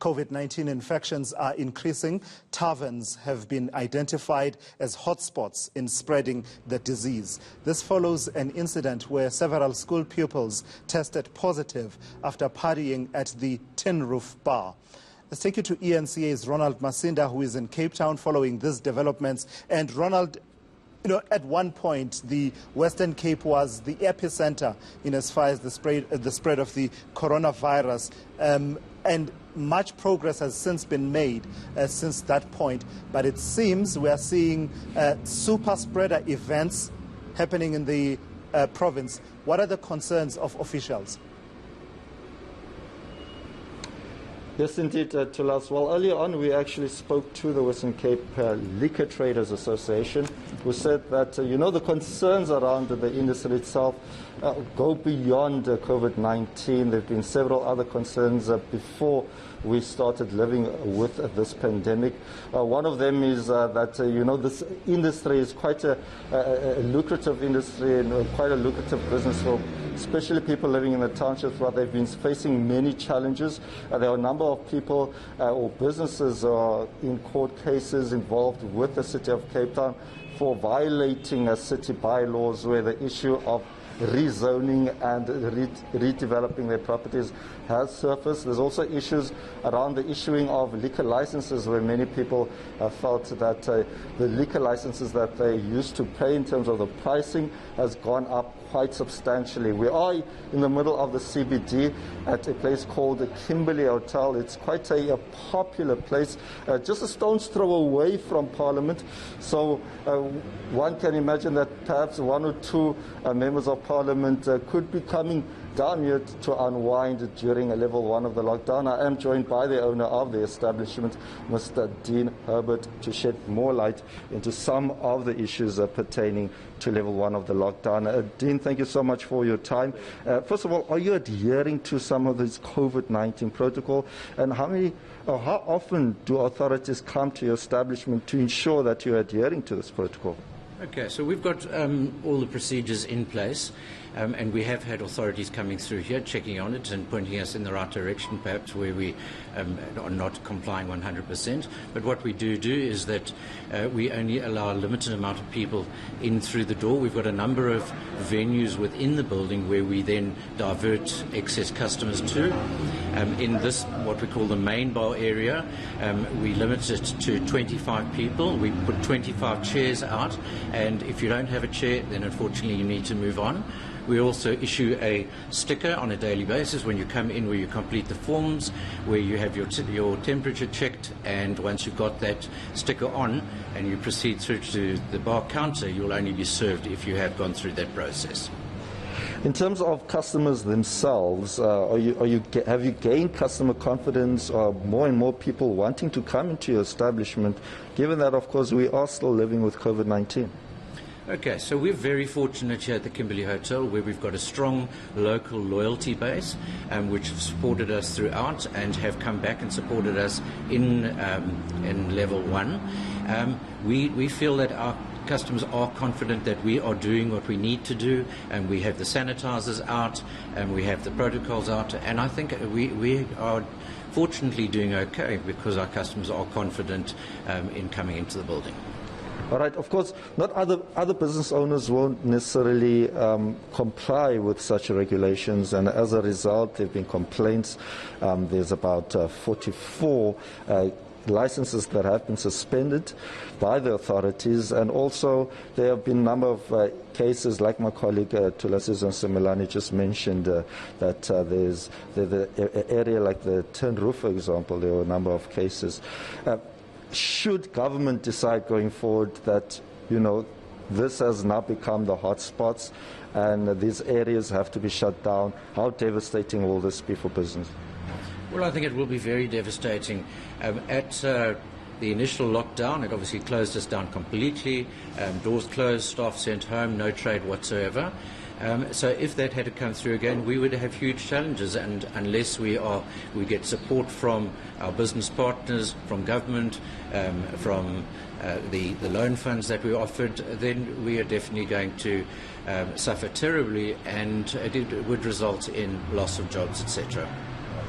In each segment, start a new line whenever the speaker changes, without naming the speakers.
COVID-19 infections are increasing. Taverns have been identified as hotspots in spreading the disease. This follows an incident where several school pupils tested positive after partying at the Tin Roof Bar. Let's take you to eNCA's Ronald Masinda, who is in Cape Town following these developments. And Ronald, at one point, the Western Cape was the epicenter in as far as the spread of the coronavirus. And much progress has since been made since that point. But it seems we are seeing super spreader events happening in the province. What are the concerns of officials?
Yes, indeed, Tulas. Well, earlier on, we actually spoke to the Western Cape Liquor Traders Association, who said that, the concerns around the industry itself go beyond COVID-19. There have been several other concerns before we started living with this pandemic. One of them is that, this industry is quite a lucrative industry and quite a lucrative business for especially people living in the townships, where they've been facing many challenges. There are a number of people or businesses in court cases involved with the City of Cape Town for violating city bylaws, where the issue of rezoning and redeveloping their properties has surfaced. There's also issues around the issuing of liquor licenses, where many people felt that the liquor licenses that they used to pay in terms of the pricing has gone up quite substantially. We are in the middle of the CBD at a place called the Kimberley Hotel. It's quite a popular place, just a stone's throw away from Parliament. So one can imagine that perhaps one or two members of Parliament could be coming down here to unwind during level 1 of the lockdown. I am joined by the owner of the establishment, Mr. Dean Herbert, to shed more light into some of the issues pertaining to level 1 of the lockdown. Dean, thank you so much for your time. First of all, are you adhering to some of this COVID-19 protocol? And how often do authorities come to your establishment to ensure that you're adhering to this protocol?
Okay, so we've got all the procedures in place, and we have had authorities coming through here, checking on it and pointing us in the right direction, perhaps where we are not complying 100%. But what we do is that we only allow a limited amount of people in through the door. We've got a number of venues within the building where we then divert excess customers to. In this, what we call the main bar area, we limit it to 25 people. We put 25 chairs out, and if you don't have a chair, then unfortunately you need to move on. We also issue a sticker on a daily basis when you come in, where you complete the forms, where you have your temperature checked, and once you've got that sticker on and you proceed through to the bar counter, you'll only be served if you have gone through that process.
In terms of customers themselves, have you gained customer confidence, or more and more people wanting to come into your establishment, given that, of course, we are still living with COVID-19?
Okay, so we're very fortunate here at the Kimberley Hotel, where we've got a strong local loyalty base, which have supported us throughout and have come back and supported us in level 1. We feel that our customers are confident that we are doing what we need to do, and we have the sanitizers out and we have the protocols out, and I think we are fortunately doing okay because our customers are confident in coming into the building.
All right. Of course, not other business owners won't necessarily comply with such regulations, and as a result, there have been complaints. There's about 44 licenses that have been suspended by the authorities, and also there have been a number of cases, like my colleague Tulasizwe Similani just mentioned, that there's the area like the Tin Roof, for example. There were a number of cases. Should government decide going forward that, this has now become the hotspots and these areas have to be shut down, how devastating will this be for business?
Well, I think it will be very devastating. At the initial lockdown, it obviously closed us down completely. Doors closed, staff sent home, no trade whatsoever. So if that had to come through again, we would have huge challenges, and unless we get support from our business partners, from government, from the loan funds that we offered, then we are definitely going to suffer terribly, and it would result in loss of jobs, etc.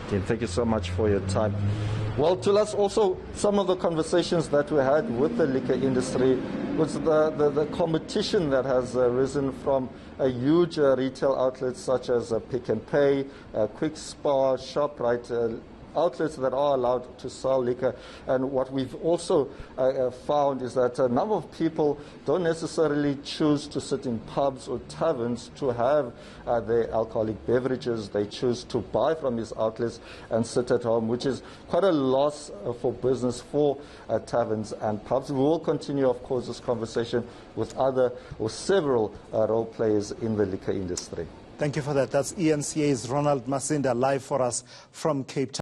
Dean, thank you so much for your time. Well, to us also, some of the conversations that we had with the liquor industry was the competition that has risen from huge retail outlets such as Pick n Pay, Quick Spa, ShopRite, outlets that are allowed to sell liquor. And what we've also found is that a number of people don't necessarily choose to sit in pubs or taverns to have their alcoholic beverages. They choose to buy from these outlets and sit at home, which is quite a loss for business for taverns and pubs. We will continue, of course, this conversation with several role players in the liquor industry.
Thank you for that. That's eNCA's Ronald Masinda live for us from Cape Town.